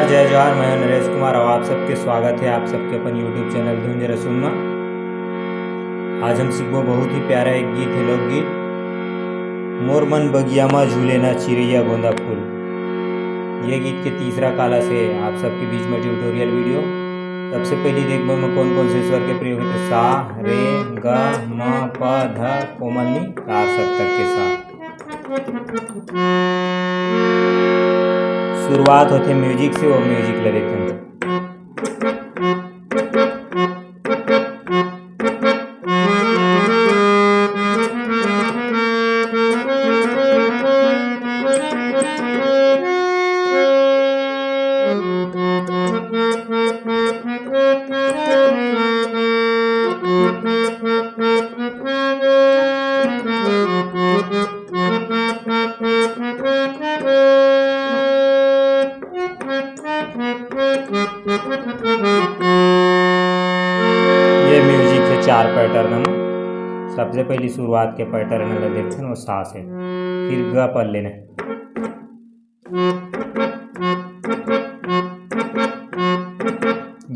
जय जोहार। मैं नरेश कुमार और आप सबके स्वागत है आप सबके अपन यूट्यूब चैनल धुन जरा सुनना। आज हम सीखो बहुत ही प्यारा एक गीत है, लोकगीत मोर मन बगिया में झूले ना चिड़ैया गोंदा फूल। ये गीत के तीसरा काला से आप सबके बीच में ट्यूटोरियल वीडियो। सबसे पहले देखो में कौन कौन से स्वर के प्रयोग होते। सा, रे, ग, म, प, ध, कोमलनी, तार सप्तक के साथ। शुरुआत होते म्यूजिक से, वो म्यूजिक ले देखते हैं। ये म्यूजिक है 4 पैटर्न में। सबसे पहली शुरुआत के पैटर्न ले देखते हैं, वो सा से, फिर ग पर लेने,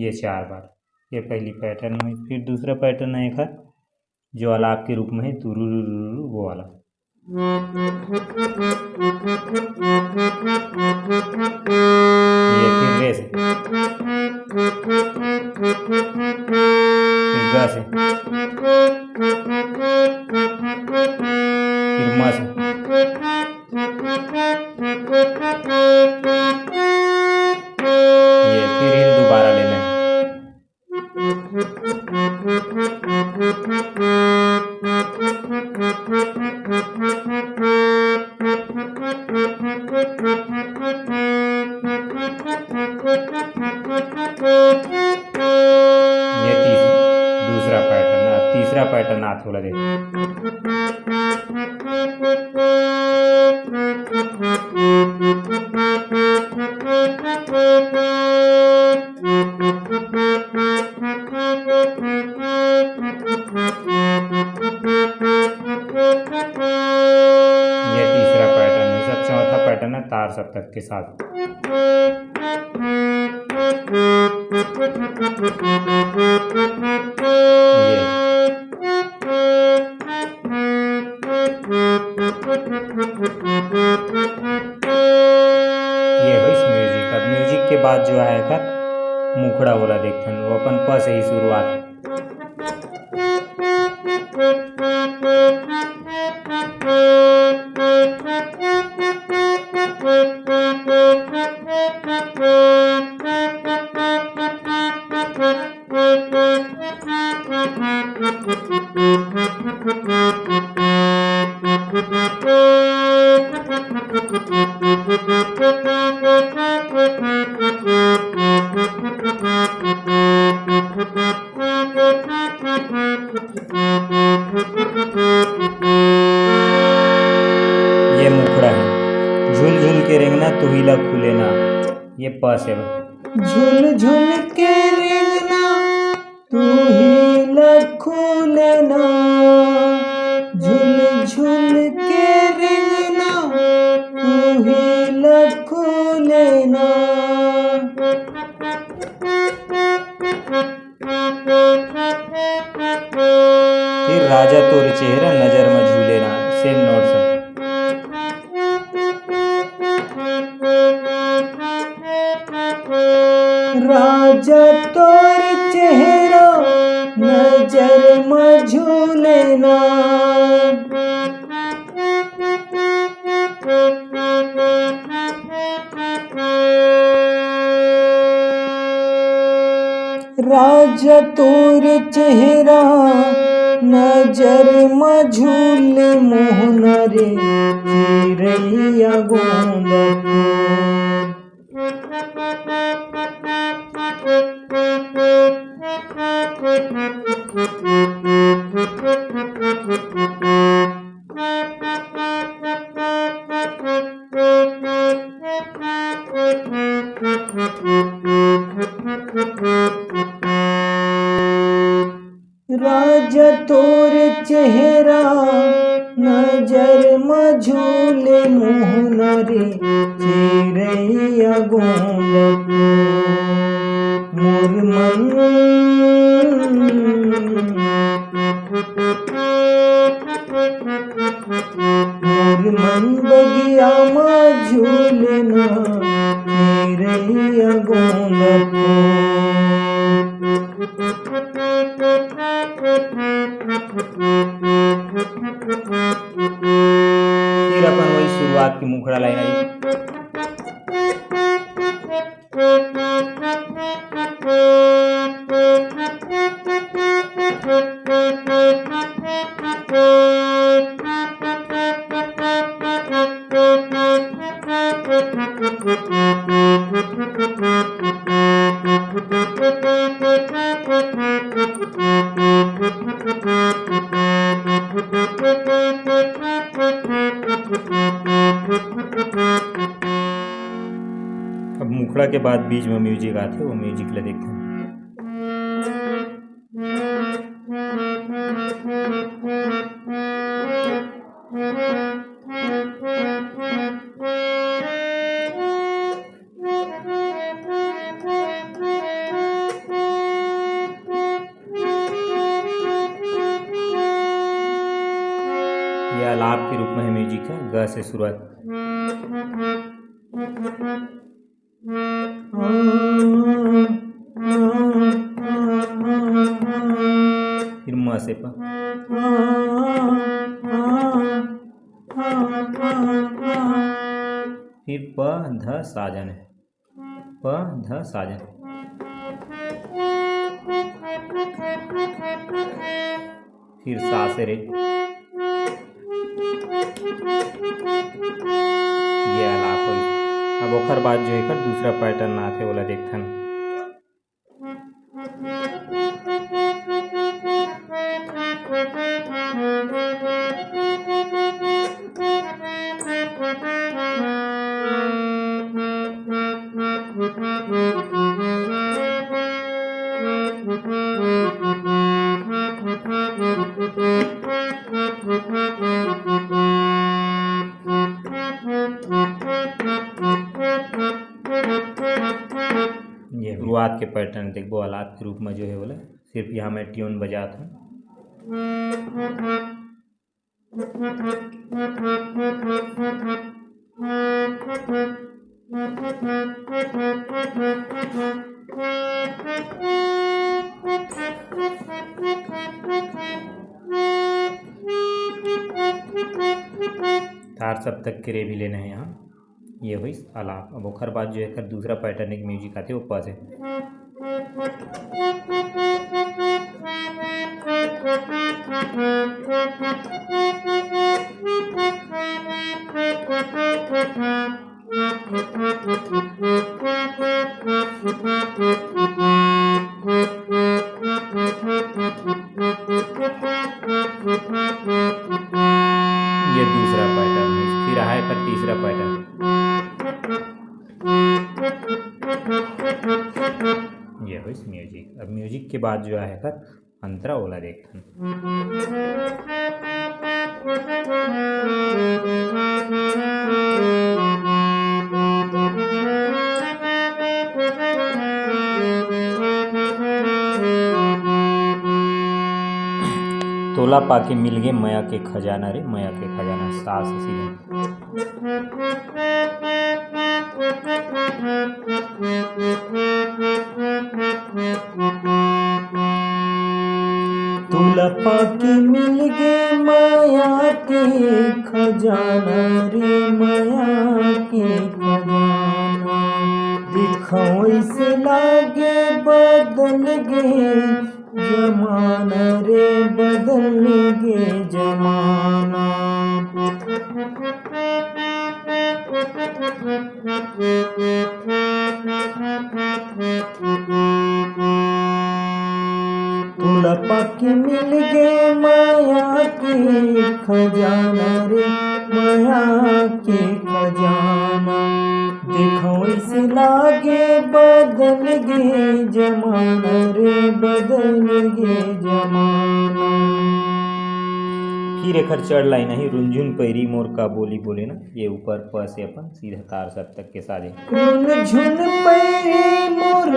ये 4 बार। ये पहली पैटर्न में। फिर दूसरा पैटर्न है एक है जो आलाप के रूप में है, तुरुरुरु, वो वाला। ये फिर रे से, फिर ग से, फिर म से, ये फिर हिल दोबारा लेना है। ये दूसरा पैटर्न है। तीसरा पैटर्न हाथ वाला दे। ये तीसरा पैटर्न है। सब चौथा पैटर्न है तार सप्तक के साथ। ये हो इस म्यूजिक। अब म्यूजिक के बाद जो है कर मुखड़ा वाला देखते हैं, वो अपन प से ही शुरुआत। ये मुखड़ा है। झूल झूल के रेंगना तू हिला खुले ना, ये प से। झूल झूल के रेंगना तू हिला खुले ना, झूल झूल के रेंगना तू हिला खुले ना। फिर राजा तोर चेहरा नजर में झूले ना, सेम नोट से। राजा तोर चेहरा नजर में झूले ना। राजा तोर चेहरा नजर में झूले मोहना रे चिड़ैया गोंदा राजा तोर चेहरा नजर में झूले मोहन रे चिरैया गोंद मोर मन बगिया में झूले ना चिरैया गोंद फिर अपन वही शुरुआत की मुखड़ा लाइन आई। अब मुखड़ा के बाद बीच में म्यूजिक आते, वो म्यूजिक ले देखते हैं। ये आलाप के रूप में है म्यूजिक है, ग से शुरुआत, फिर म से प, फिर प ध साजन है, प ध साजन, फिर सा से रे, ये आलाप हुई। अब ओकर बाद जो है दूसरा पैटर्न आते वाला देखथन। ये शुरुआत के पैटर्न देखो आलाप के रूप में जो है बोला, सिर्फ यहाँ मैं ट्यून बजाता हूँ। तार सप्तक के रे भी लेना है यहाँ, ये हुई आलाप। अब ओखर बाद जो है दूसरा पैटर्न एक म्यूजिक आते वो प से, ये दूसरा पैटर्न है। फिर आया कर तीसरा पैटर्न, ये हुई म्यूजिक। अब म्यूजिक के बाद जो आया कर अंतरा वाला देखते हैं। तोला पाके मिल गए मया के खजाना रे, मया के खजाना, सास सीधे, तोला पाके मिल गए माया के खजाना रे, माया के खजाना, दिखो ऐसे लागे बदल गे जमाना रे, बदल गे जमाना। तोला पाके मिल गए माया के खजाना रे, माया के खजाना, देखो इस लागे बदल गे जमाना रे, बदल गे जमाना। फिर एकर चढ़ लाई नहीं रुंझुन पैरी मोर का बोली बोले ना, ये ऊपर प से अपन सीधा तार सब तक के साजे। रुनझुन पैरी मोर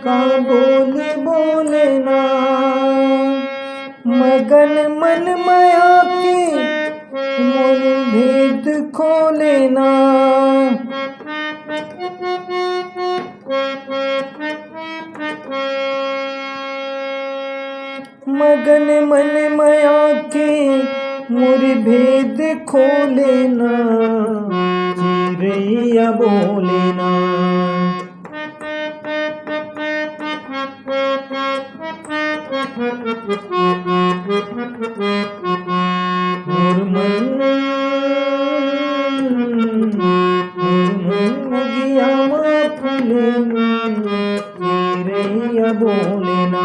का बोली बोले ना, मगन मन माया के मोर भेद खोले ना। मगन मन माया के मोर भेद खोले ना, चिड़ैया बोले ना। मोर मन बगिया में फूले ना, चिड़ैया बोले ना।